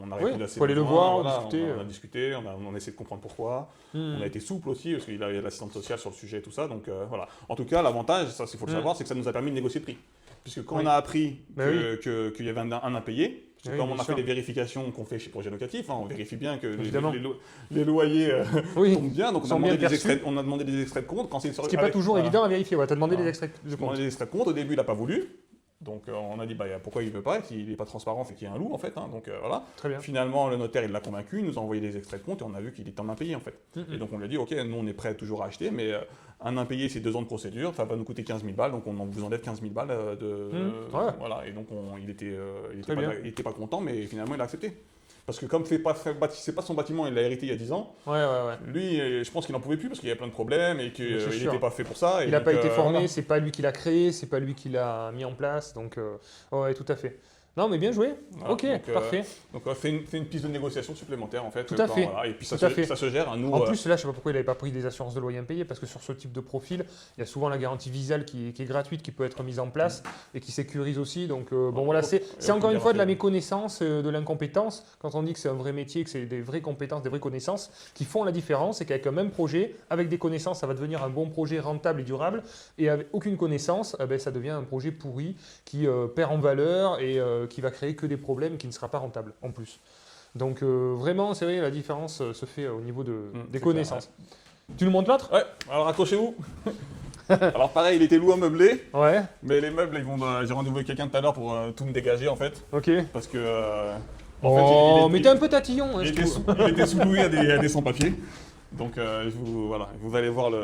on a répondu à ses besoins. Faut aller le voir, discuter. On a discuté, on a essayé de comprendre pourquoi. On a été souple aussi parce qu'il avait l'assistante sociale sur le sujet et tout ça. Donc voilà. En tout cas, l'avantage, ça il faut le savoir, c'est que ça nous a permis de négocier le prix. Puisque quand on a appris qu'il y avait un impayé, Parce que Oui, comme bien on a sûr. fait les vérifications qu'on fait chez Projet Locatif, hein, on vérifie bien que Évidemment. les loyers Oui. tombent bien. Donc Sont bien perçus. on a demandé des extraits de compte. Quand c'est Ce qui n'est pas toujours évident à vérifier. Ouais, tu as demandé Voilà. des extraits de On a compte. demandé des extraits de compte. Au début, il n'a pas voulu. Donc on a dit pourquoi il veut pas, s'il n'est pas transparent, c'est qu'il y a un loup en fait. Hein. Donc voilà. Très bien. Finalement, le notaire il l'a convaincu, il nous a envoyé des extraits de compte et on a vu qu'il était en impayé en fait. Mhm. Et donc on lui a dit ok, nous on est prêt toujours à acheter, mais un impayé c'est 2 ans de procédure, ça va nous coûter 15 000 balles, donc on vous enlève 15 000 balles Ouais. voilà. Et donc il Très bien. était pas content, mais finalement il a accepté. Parce que comme c'est pas son bâtiment, il l'a hérité il y a 10 ans, Ouais. lui je pense qu'il n'en pouvait plus parce qu'il y avait plein de problèmes et qu'il C'est sûr. n'était pas fait pour ça. Et Il n'a donc, pas été formé, voilà. c'est pas lui qui l'a créé, c'est pas lui qui l'a mis en place. Donc, ouais, tout à fait. Non, mais bien joué. Voilà, Ok, donc, parfait. Donc c'est une piste de négociation supplémentaire en fait. Tout à fait. Voilà. Et puis ça Tout à se, fait. ça se gère. Hein. Nous, En plus, là, je sais pas pourquoi il n'avait pas pris des assurances de loyer impayé, parce que sur ce type de profil, il y a souvent la garantie Visal qui est gratuite, qui peut être mise en place et qui sécurise aussi. Donc, bon, voilà, c'est encore une fois de la méconnaissance, de l'incompétence. Quand on dit que c'est un vrai métier, que c'est des vraies compétences, des vraies connaissances qui font la différence, et qu'avec un même projet, avec des connaissances, ça va devenir un bon projet rentable et durable. Et avec aucune connaissance, ça devient un projet pourri qui perd en valeur et qui va créer que des problèmes, qui ne sera pas rentable en plus. Donc vraiment, c'est vrai, la différence se fait au niveau des c'est connaissances. Tu nous montres l'autre? Ouais, alors accrochez-vous. Alors pareil, il était loup à meubler, Ouais, mais les meubles, j'ai rendez-vous avec quelqu'un tout à l'heure pour tout me dégager en fait. ok. Parce que Oh, mais t'es un peu tatillon, hein, il je était trouve. il était sous-loué à des sans-papiers. Donc voilà, vous allez voir le...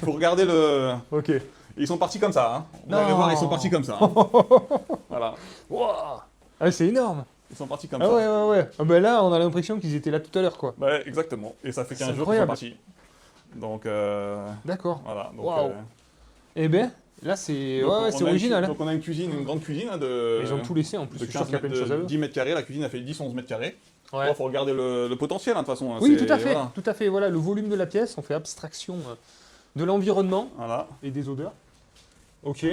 Faut regarder le... Ok. Ils sont partis comme ça, hein. Vous Non. allez voir, ils sont partis comme ça. Hein. Voilà, Wow. Ah, c'est énorme. ils sont partis comme Ah ça. ouais. Ah, bah là, on a l'impression qu'ils étaient là tout à l'heure, quoi. Ouais, exactement. Et ça fait C'est 15 jours qu'ils sont incroyable. partis. Donc D'accord. voilà. Donc, Waouh. Eh ben, là, c'est donc, ouais, on c'est a original. Hein. Donc on a une cuisine, une grande cuisine hein, de... Ils ont tout laissé en plus. de Je suis sûr 15 qu'il y a plein mètres, de choses à eux. 10 mètres carrés, la cuisine a fait 10-11 mètres carrés. Ouais. Il faut regarder le potentiel hein, de toute façon. hein, Oui, c'est- tout à fait. Voilà. Tout à fait. Voilà, le volume de la pièce, on fait abstraction de l'environnement Voilà. et des odeurs. Ok.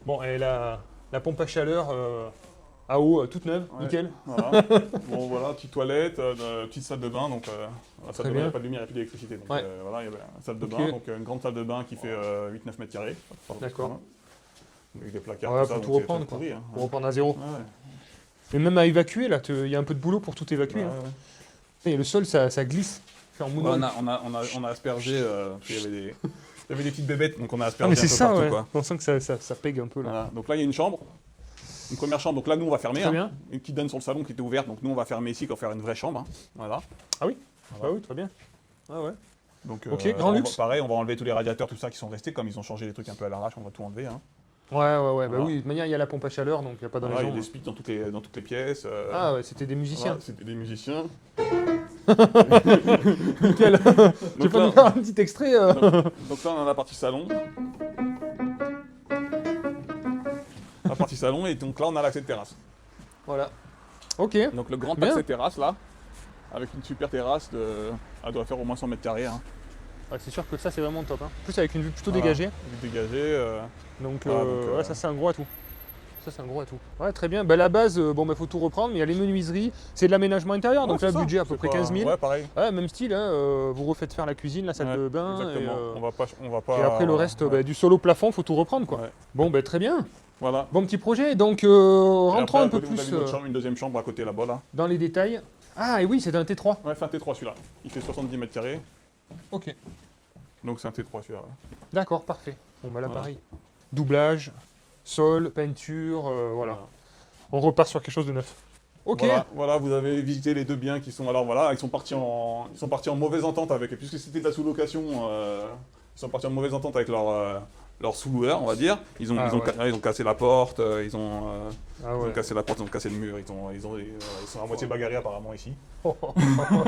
Bon, et la pompe à chaleur à eau toute neuve, Ouais. nickel. Voilà. Bon voilà, petite toilette, petite salle de bain, donc la salle de bain, il n'y bien. a pas de lumière, il n'y a plus d'électricité. Donc Ouais. voilà, il y avait une salle de Ok. bain, donc une grande salle de bain qui fait 8-9 mètres carrés. D'accord. Voilà. Avec des placards, Ouais, tout faut ça, tout donc c'est reprendre, très quoi. pourri, hein. Pour reprendre à zéro. Ouais, ouais. Et même à évacuer, là, il y a un peu de boulot pour tout évacuer. Ouais, hein. ouais. Et le sol, ça glisse. Fait en Ouais, moonwalk. on a aspergé, parce qu'il y avait des petites bébêtes, donc on a Ah, aspergé mais un c'est peu ça, partout. ouais. Quoi. On sent que ça pègue un peu, là. Voilà. Donc là, il y a une chambre, une première chambre, donc là, nous, on va fermer. Très hein. bien. Une qui donne sur le salon qui était ouverte, donc nous, on va fermer ici pour faire une vraie chambre. Hein. Voilà. Ah oui, très bien. Ah ouais. Donc, Ok, grand luxe. Pareil, on va enlever tous les radiateurs, tout ça qui sont restés, comme ils ont changé les trucs un peu à l'arrache, on va tout enlever. Hein. Ouais. Bah Voilà. oui, de toute manière, il y a la pompe à chaleur, donc il n'y a pas de Voilà, il y raison. a des speaks dans toutes les pièces. Ah ouais, c'était des musiciens. Voilà, c'était des musiciens. Nickel. Tu Donc peux là- nous faire un petit extrait Donc là, on a la partie salon. La partie salon, et donc là, on a l'accès de terrasse. Voilà. Ok. Donc le grand Bien. accès terrasse, là, avec une super terrasse, elle doit faire au moins 100 mètres carrés. Hein. Ouais, c'est sûr que ça, c'est vraiment top. Hein. En plus, avec une vue plutôt Voilà. dégagée. Vue dégagée. Donc, Ah, donc, ouais, ça, c'est un gros atout. Ça, c'est un gros atout. Ouais, très bien. Bah, la base, faut tout reprendre, mais il y a les menuiseries. C'est de l'aménagement intérieur, donc Ouais, là, c'est ça. budget à peu C'est près pas- 15 000. Ouais, pareil. Ouais, même style, hein, vous refaites faire la cuisine, la salle Ouais, de bain. Exactement. On va pas. Et après, le reste, ouais. du sol au plafond, faut tout reprendre, quoi. Ouais. Bon, très bien. Voilà. Bon petit projet. Donc, Et rentrons après, un peu à côté, vous plus avez une autre chambre, une deuxième chambre à côté là-bas, là. dans les détails. Ah, et oui, c'est un T3. Ouais, c'est un T3 celui-là. Il fait 70 mètres carrés. Ok. Donc c'est un T3 celui-là. Ouais. D'accord, parfait. Bon, bah là, Voilà. pareil. Doublage, sol, peinture, voilà. On repart sur quelque chose de neuf. Ok. Voilà, vous avez visité les deux biens qui sont. Alors voilà, ils sont partis en mauvaise entente avec. Puisque c'était de la sous-location, ils sont partis en mauvaise entente avec leur sous-loueur, on va dire. Ils ont cassé la porte, ils ont cassé la porte, ils ont cassé le mur, ils sont à moitié bagarrés apparemment ici. C'est chaud.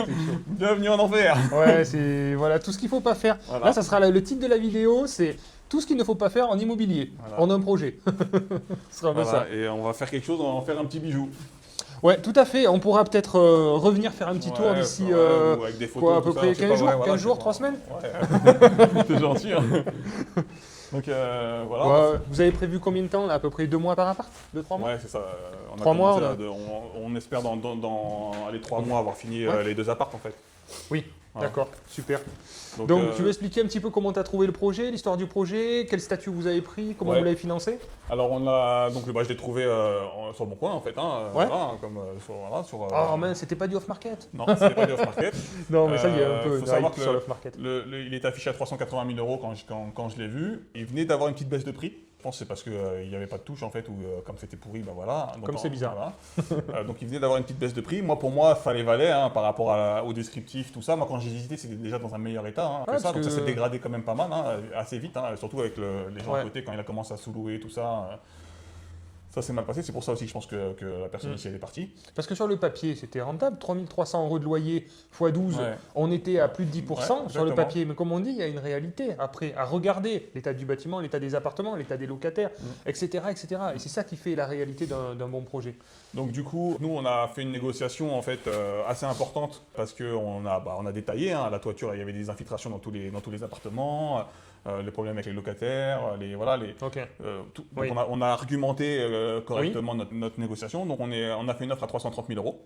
Bienvenue en enfer. Ouais, c'est voilà tout ce qu'il faut pas faire. Voilà. Là, ça sera le titre de la vidéo, c'est tout ce qu'il ne faut pas faire en immobilier, Voilà. en un projet. Ce sera un peu ça. Voilà, et on va faire quelque chose, on va en faire un petit bijou. Ouais, tout à fait. On pourra peut-être revenir faire un petit tour d'ici ou avec des photos, quoi, à peu tout ça, près je sais 15 pas, jours, ouais, voilà, 15 jours, je sais 3 pas. semaines. Ouais. C'est gentil. Hein. Donc voilà. Ouais, vous avez prévu combien de temps là, à peu près 2 mois par appart 2-3 mois Ouais, c'est ça. On a 3 mois, commencé on espère dans les 3 mois avoir fini Ouais. les 2 apparts en fait. Oui, Voilà. d'accord, super. Donc tu veux euh, expliquer un petit peu comment tu as trouvé le projet, l'histoire du projet, quel statut vous avez pris, comment Ouais. vous l'avez financé? Alors je l'ai trouvé sur le bon coin en fait, hein, Ouais. voilà, comme sur. Oh mince, c'était pas du off-market. Non, c'était pas du off-market. Non, mais ça, il y a un peu Faut de savoir hype que sur l'off-market. il est affiché à 380 000 euros quand je l'ai vu. Il venait d'avoir une petite baisse de prix. Je pense que c'est parce qu'il n'y avait pas de touche en fait, ou comme c'était pourri, ben voilà. Donc, Comme c'est bizarre. Voilà. Donc il venait d'avoir une petite baisse de prix. Pour moi, ça les valait hein, par rapport au descriptif, tout ça. Moi, quand j'ai visité, c'était déjà dans un meilleur état hein, que Ouais, ça. parce Donc ça que- s'est dégradé quand même pas mal, hein, assez vite, hein, surtout avec les gens Ouais. à côté quand il a commencé à sous-louer, tout ça. Ça s'est mal passé. C'est pour ça aussi que je pense que la personne ici elle est partie. Parce que sur le papier, c'était rentable, 3 300 euros de loyer x 12, Ouais. on était à plus de 10% Ouais, sur le exactement. papier. Mais comme on dit, il y a une réalité après à regarder l'état du bâtiment, l'état des appartements, l'état des locataires, etc., etc. Et c'est ça qui fait la réalité d'un bon projet. Donc du coup, nous on a fait une négociation en fait assez importante parce que on a détaillé hein, la toiture, il y avait des infiltrations dans tous les appartements, les problèmes avec les locataires, Ok. tout. Oui. Donc on a argumenté correctement notre négociation. Donc on a fait une offre à 330 000 euros.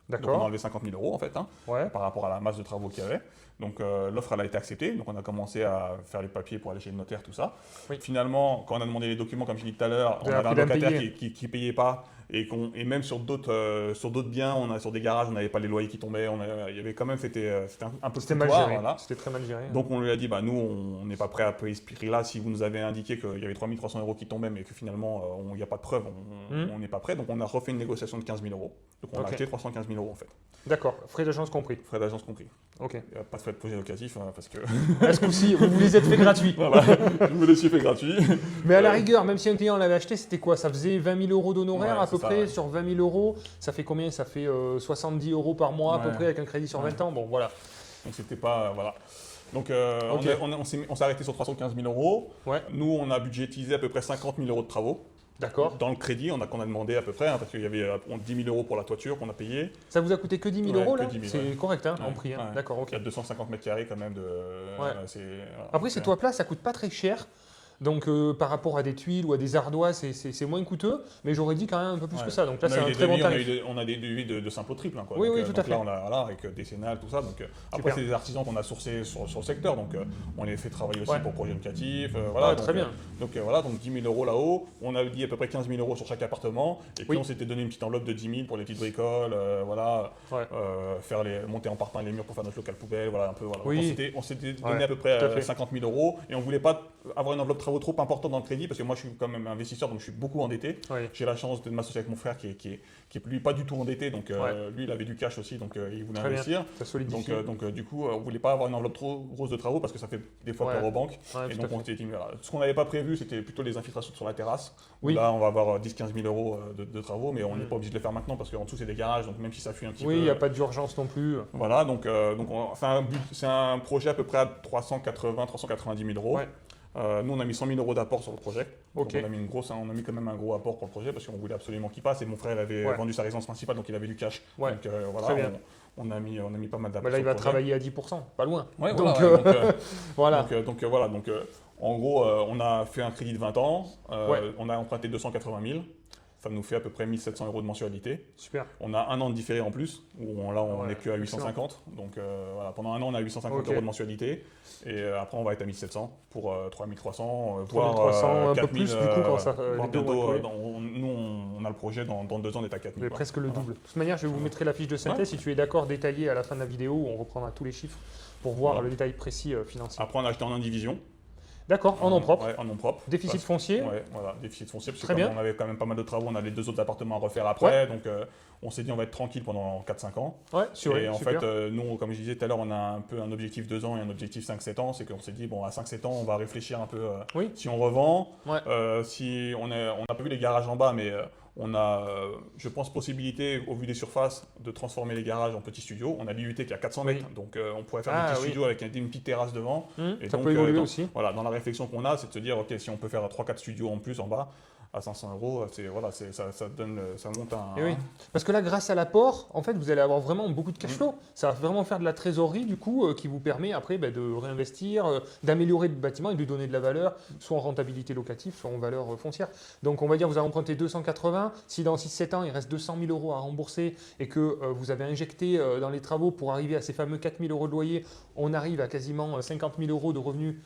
Donc on a D'accord. enlevé 50 000 euros en fait, hein, Ouais. par rapport à la masse de travaux qu'il y avait. Donc l'offre elle a été acceptée, donc on a commencé à faire les papiers pour aller chez le notaire, tout ça. Oui. Finalement, quand on a demandé les documents, comme je l'ai dit tout à l'heure, Vous on avez avait un appris locataire d'impayés. qui payait pas, et même sur d'autres biens, sur des garages, on n'avait pas les loyers qui tombaient, il y avait quand même, c'était un peu C'était mal foutoir, géré. voilà. C'était très mal géré. Donc on lui a dit, nous on n'est pas prêt à payer ce prix-là, si vous nous avez indiqué qu'il y avait 3 300 euros qui tombaient, mais que finalement il n'y a pas de preuve, on n'est pas prêt. Donc on a refait une négociation de 15 000 euros. Donc on Ok. a acheté 315 000 euros en fait, D'accord. Frais d'agence compris. frais d'agence compris. Ok. Il n'y a pas de frais de projet locatif hein, parce que À ce coup-ci, vous les êtes fait gratuit. voilà, je me le suis fait gratuit. Mais à la rigueur, même si un client l'avait acheté, c'était quoi? Ça faisait 20 000 euros d'honoraires Ouais, à peu c'est ça, près ouais. sur 20 000 euros. Ça fait combien? Ça fait 70 euros par mois à peu Ouais. près avec un crédit sur 20 ans. Bon, voilà. Donc c'était pas voilà. Donc Ok. on s'est arrêté sur 315 000 euros. Ouais. Nous on a budgétisé à peu près 50 000 euros de travaux. D'accord. Dans le crédit, qu'on a demandé à peu près, hein, parce qu'il y avait 10 000 euros pour la toiture qu'on a payé. Ça vous a coûté que 10 000 Ouais, euros que là? 10 000, C'est ouais. correct hein, en Ouais, prix. Hein. ouais. D'accord, ok. Il y a 250 mètres carrés quand même de. Ouais. Voilà. Après, c'est toi plat, ça coûte pas très cher. Donc par rapport à des tuiles ou à des ardoises, c'est moins coûteux. Mais j'aurais dit quand même un peu plus Ouais. que ça. Donc là, On a c'est eu un des très bon devis, tarif. on a des devis de simple au triple. Hein, quoi. Oui, Donc, oui, tout à donc fait. là, on a avec décennal, tout ça. Donc, après, Super. c'est des artisans qu'on a sourcés sur le secteur. Donc, on les fait travailler aussi Ouais. pour projets locatifs. Ouais, très bien. Donc, voilà, donc 10 000 euros là-haut. On a dit à peu près 15 000 euros sur chaque appartement. Et puis, Oui. on s'était donné une petite enveloppe de 10 000 pour les petites bricoles. Voilà. Ouais. Monter en parpaing les murs pour faire notre local poubelle. Voilà, un peu. Voilà. Oui. Donc, on s'était donné Ouais, à peu près tout à fait. 50 000 euros. Et on voulait pas avoir une enveloppe travaux trop importante dans le crédit parce que moi, je suis quand même investisseur, donc je suis beaucoup endetté. Ouais. J'ai la chance de m'associer avec mon frère qui est lui pas du tout endetté, donc lui il avait du cash aussi, donc il voulait Très bien. investir. Ça solidifie. Donc du coup, on voulait pas avoir une enveloppe trop grosse de travaux parce que ça fait des fois Ouais. peur aux banques. Ouais, Et tout donc à on fait. s'était dit, voilà. Ce qu'on n'avait pas prévu, c'était plutôt les infiltrations sur la terrasse. Où Oui. là, on va avoir 10-15 000 euros de travaux, mais on n'est pas obligé de le faire maintenant parce qu'en dessous c'est des garages, donc même si ça fuit un petit Oui, peu. il n'y a pas d'urgence non plus. Voilà, donc c'est un projet à peu près à 390 000 euros. Ouais. Nous, on a mis 100 000 euros d'apport sur le projet. Ok. Donc, on a mis quand même un gros apport pour le projet parce qu'on voulait absolument qu'il passe. Et mon frère avait Ouais. vendu sa résidence principale, donc il avait du cash. Ouais. Donc voilà, Très bien. on a mis pas mal d'apport. Bah là, il sur va le projet. travailler à 10%, pas loin. Ouais, Donc, voilà, ouais. voilà. Voilà. Donc, en gros, on a fait un crédit de 20 ans. Ouais. On a emprunté 280 000. Ça nous fait à peu près 1 700 euros de mensualité. Super. On a un an de différé en plus, où on Ouais, n'est que à 850. Donc voilà, pendant un an, on a 850 Ok. euros de mensualité. Et après, on va être à 1700 pour 3300, 3300, un peu 4000, plus, du coup, quand ça, voire les deux vont bientôt, être nous, on a le projet dans 2 ans d'être à 4000. Mais quoi. presque le Voilà. double. De toute manière, je vais vous mettre la fiche de synthèse si tu es d'accord détaillée à la fin de la vidéo où on reprendra tous les chiffres pour voir Voilà. le détail précis financier. Après, on a acheté en indivision. D'accord, en nom propre. Ouais, en nom propre. Déficit Parce- foncier. Ouais, voilà, déficit foncier, parce que Très comme bien. on avait quand même pas mal de travaux, on a les 2 autres appartements à refaire après, donc on s'est dit on va être tranquille pendant 4-5 ans. Ouais, sûr. Et en super. fait, nous, comme je disais tout à l'heure, on a un peu un objectif 2 ans et un objectif 5-7 ans, c'est qu'on s'est dit, bon, à 5-7 ans, on va réfléchir un peu Oui. si on revend, Ouais. si on n'a pas vu les garages en bas, mais on a, je pense, possibilité, au vu des surfaces, de transformer les garages en petits studios. On a l'IUT qui est à 400 Oui. mètres, donc on pourrait faire Ah, des petits oui. studios avec une petite terrasse devant. Et Ça donc, peut évoluer dans- aussi. Voilà, dans la réflexion qu'on a, c'est de se dire, ok, si on peut faire 3-4 studios en plus en bas, à 500 euros, ça monte un. Et oui. Parce que là, grâce à l'apport, en fait, vous allez avoir vraiment beaucoup de cash flow. Ça va vraiment faire de la trésorerie, du coup, qui vous permet après de réinvestir, d'améliorer le bâtiment et de lui donner de la valeur, soit en rentabilité locative, soit en valeur foncière. Donc, on va dire, vous avez emprunté 280. Si dans 6-7 ans, il reste 200 000 euros à rembourser et que vous avez injecté dans les travaux pour arriver à ces fameux 4 000 euros de loyer, on arrive à quasiment 50 000 euros de revenus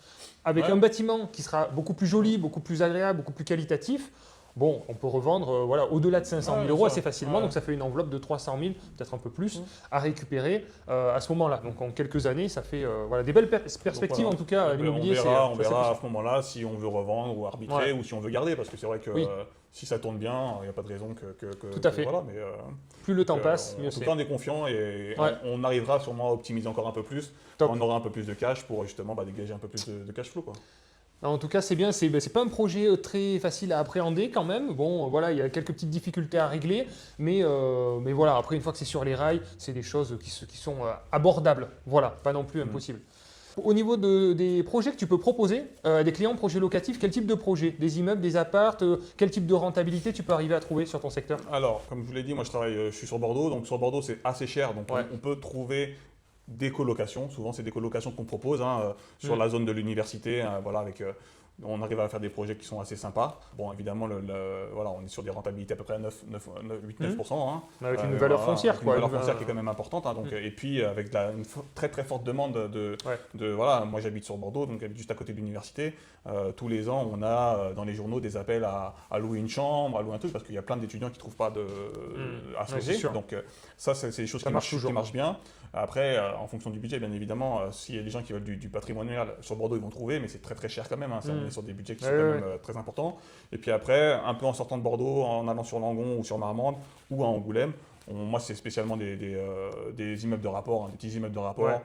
avec un bâtiment qui sera beaucoup plus joli, beaucoup plus agréable, beaucoup plus qualitatif. Bon, on peut revendre au-delà de 500 000 euros assez facilement, donc ça fait une enveloppe de 300 000, peut-être un peu plus, à récupérer à ce moment-là. Donc en quelques années, ça fait des belles perspectives en tout cas. L'immobilier, on verra à ce moment-là si on veut revendre ou arbitrer ou si on veut garder, parce que c'est vrai que si ça tourne bien, il n'y a pas de raison que tout à fait. Voilà, mais, plus le temps passe, mieux c'est. En tout cas, on est confiant et on arrivera sûrement à optimiser encore un peu plus. On aura un peu plus de cash pour justement dégager un peu plus de cash flow, quoi. En tout cas, c'est bien, c'est pas un projet très facile à appréhender quand même. Bon, voilà, il y a quelques petites difficultés à régler, mais voilà, après, une fois que c'est sur les rails, c'est des choses qui sont abordables. Voilà, pas non plus impossible. Au niveau des projets que tu peux proposer à des clients, projets locatifs, quel type de projet? Des immeubles, des apparts, quel type de rentabilité tu peux arriver à trouver sur ton secteur? Alors, comme je vous l'ai dit, moi je suis sur Bordeaux, donc sur Bordeaux c'est assez cher, donc on peut trouver des colocations. Souvent, c'est des colocations qu'on propose sur la zone de l'université. On arrive à faire des projets qui sont assez sympas. Bon, évidemment, on est sur des rentabilités à peu près à 8-9%. Avec une valeur foncière. Avec une valeur foncière qui est quand même importante. Et puis, avec une très très forte demande moi, j'habite sur Bordeaux, donc j'habite juste à côté de l'université. Tous les ans, on a dans les journaux des appels à louer une chambre, à louer un truc, parce qu'il y a plein d'étudiants qui ne trouvent pas à se loger. Donc, ça, c'est des choses qui marchent bien. Après, en fonction du budget, bien évidemment, s'il y a des gens qui veulent du patrimonial sur Bordeaux, ils vont trouver, mais c'est très très cher quand même. On est sur des budgets qui sont quand même très importants. Et puis après, un peu en sortant de Bordeaux, en allant sur Langon ou sur Marmande ou à Angoulême, moi c'est spécialement des immeubles de rapport, des petits immeubles de rapport,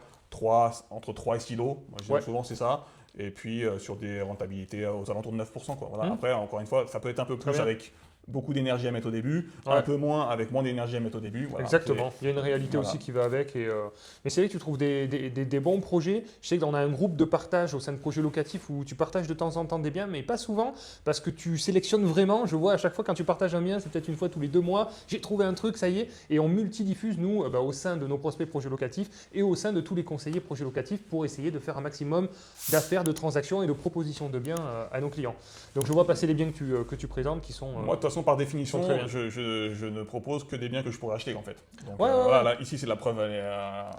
entre 3 et 6 lots. Moi, je dirais souvent c'est ça. Et puis sur des rentabilités aux alentours de 9%. Voilà. Après, encore une fois, ça peut être un peu plus avec beaucoup d'énergie à mettre au début, un peu moins avec moins d'énergie à mettre au début. Voilà, exactement, il y a une réalité aussi qui va avec. Mais c'est vrai que tu trouves des bons projets. Je sais qu'on a un groupe de partage au sein de projets locatifs où tu partages de temps en temps des biens, mais pas souvent, parce que tu sélectionnes vraiment. Je vois à chaque fois quand tu partages un bien, c'est peut-être une fois tous les 2 mois, j'ai trouvé un truc, ça y est, et on multidiffuse, nous, au sein de nos prospects projets locatifs et au sein de tous les conseillers projets locatifs pour essayer de faire un maximum d'affaires, de transactions et de propositions de biens à nos clients. Donc je vois passer les biens que tu présentes qui sont... Moi, de toute façon, par définition, je ne propose que des biens que je pourrais acheter en fait. Donc, là, ici, c'est la preuve.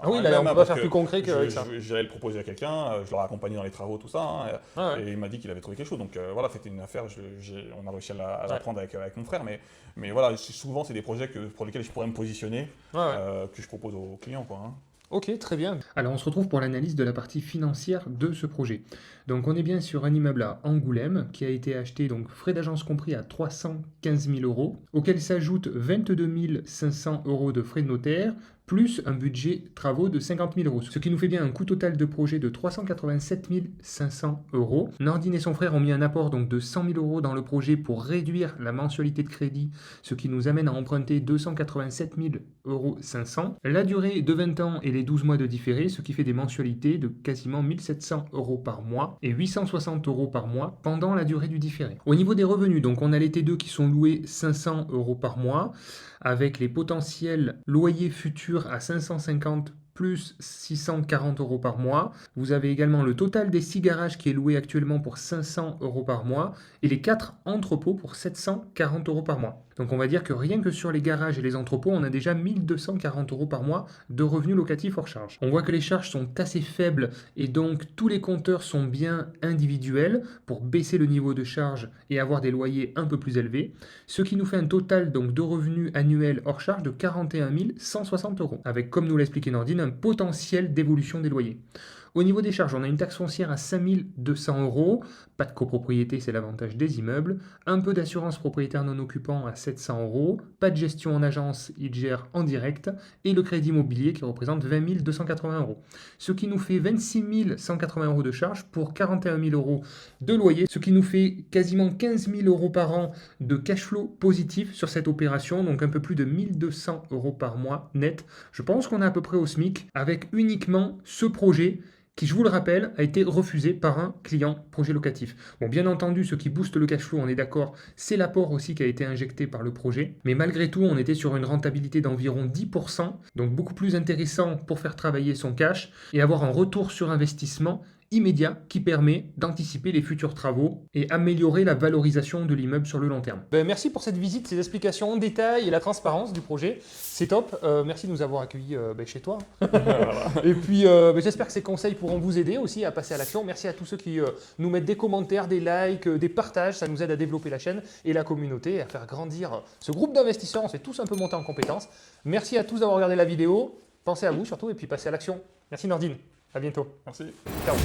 On peut pas faire plus concret qu'avec ça. J'allais le proposer à quelqu'un, je l'aurais accompagné dans les travaux, tout ça, et il m'a dit qu'il avait trouvé quelque chose. Donc voilà, c'était une affaire, on a réussi à la prendre avec mon frère. Mais voilà, souvent, c'est des projets pour lesquels je pourrais me positionner, que je propose aux clients, quoi. Ok, très bien. Alors on se retrouve pour l'analyse de la partie financière de ce projet. Donc on est bien sur un immeuble à Angoulême qui a été acheté, donc frais d'agence compris, à 315 000 euros, auquel s'ajoutent 22 500 euros de frais de notaire, plus un budget travaux de 50 000 euros, ce qui nous fait bien un coût total de projet de 387 500 euros. Nordine et son frère ont mis un apport donc de 100 000 euros dans le projet pour réduire la mensualité de crédit, ce qui nous amène à emprunter 287 500 euros. La durée de 20 ans et les 12 mois de différé, ce qui fait des mensualités de quasiment 1 700 euros par mois et 860 euros par mois pendant la durée du différé. Au niveau des revenus, donc on a les T2 qui sont loués 500 euros par mois, avec les potentiels loyers futurs à 550 plus 640 euros par mois. Vous avez également le total des 6 garages qui est loué actuellement pour 500 euros par mois et les 4 entrepôts pour 740 euros par mois. Donc on va dire que rien que sur les garages et les entrepôts, on a déjà 1240 euros par mois de revenus locatifs hors charge. On voit que les charges sont assez faibles et donc tous les compteurs sont bien individuels pour baisser le niveau de charge et avoir des loyers un peu plus élevés, ce qui nous fait un total donc de revenus annuels hors charge de 41 160 euros, avec, comme nous l'a expliqué Nordine, un potentiel d'évolution des loyers. Au niveau des charges, on a une taxe foncière à 5 200 euros, pas de copropriété, c'est l'avantage des immeubles, un peu d'assurance propriétaire non occupant à 700 euros, pas de gestion en agence, il gère en direct, et le crédit immobilier qui représente 20 280 euros. Ce qui nous fait 26 180 euros de charges pour 41 000 euros de loyer, ce qui nous fait quasiment 15 000 euros par an de cash flow positif sur cette opération, donc un peu plus de 1 200 euros par mois net. Je pense qu'on est à peu près au SMIC avec uniquement ce projet qui, je vous le rappelle, a été refusé par un client projet locatif. Bon, bien entendu, ce qui booste le cash flow, on est d'accord, c'est l'apport aussi qui a été injecté par le projet. Mais malgré tout, on était sur une rentabilité d'environ 10%, donc beaucoup plus intéressant pour faire travailler son cash et avoir un retour sur investissement immédiat qui permet d'anticiper les futurs travaux et améliorer la valorisation de l'immeuble sur le long terme. Merci pour cette visite, ces explications en détail et la transparence du projet. C'est top. Merci de nous avoir accueillis chez toi. Et puis j'espère que ces conseils pourront vous aider aussi à passer à l'action. Merci à tous ceux qui nous mettent des commentaires, des likes, des partages. Ça nous aide à développer la chaîne et la communauté et à faire grandir ce groupe d'investisseurs. On s'est tous un peu monter en compétences. Merci à tous d'avoir regardé la vidéo. Pensez à vous surtout et puis passez à l'action. Merci Nordine. À bientôt. Merci. Ciao.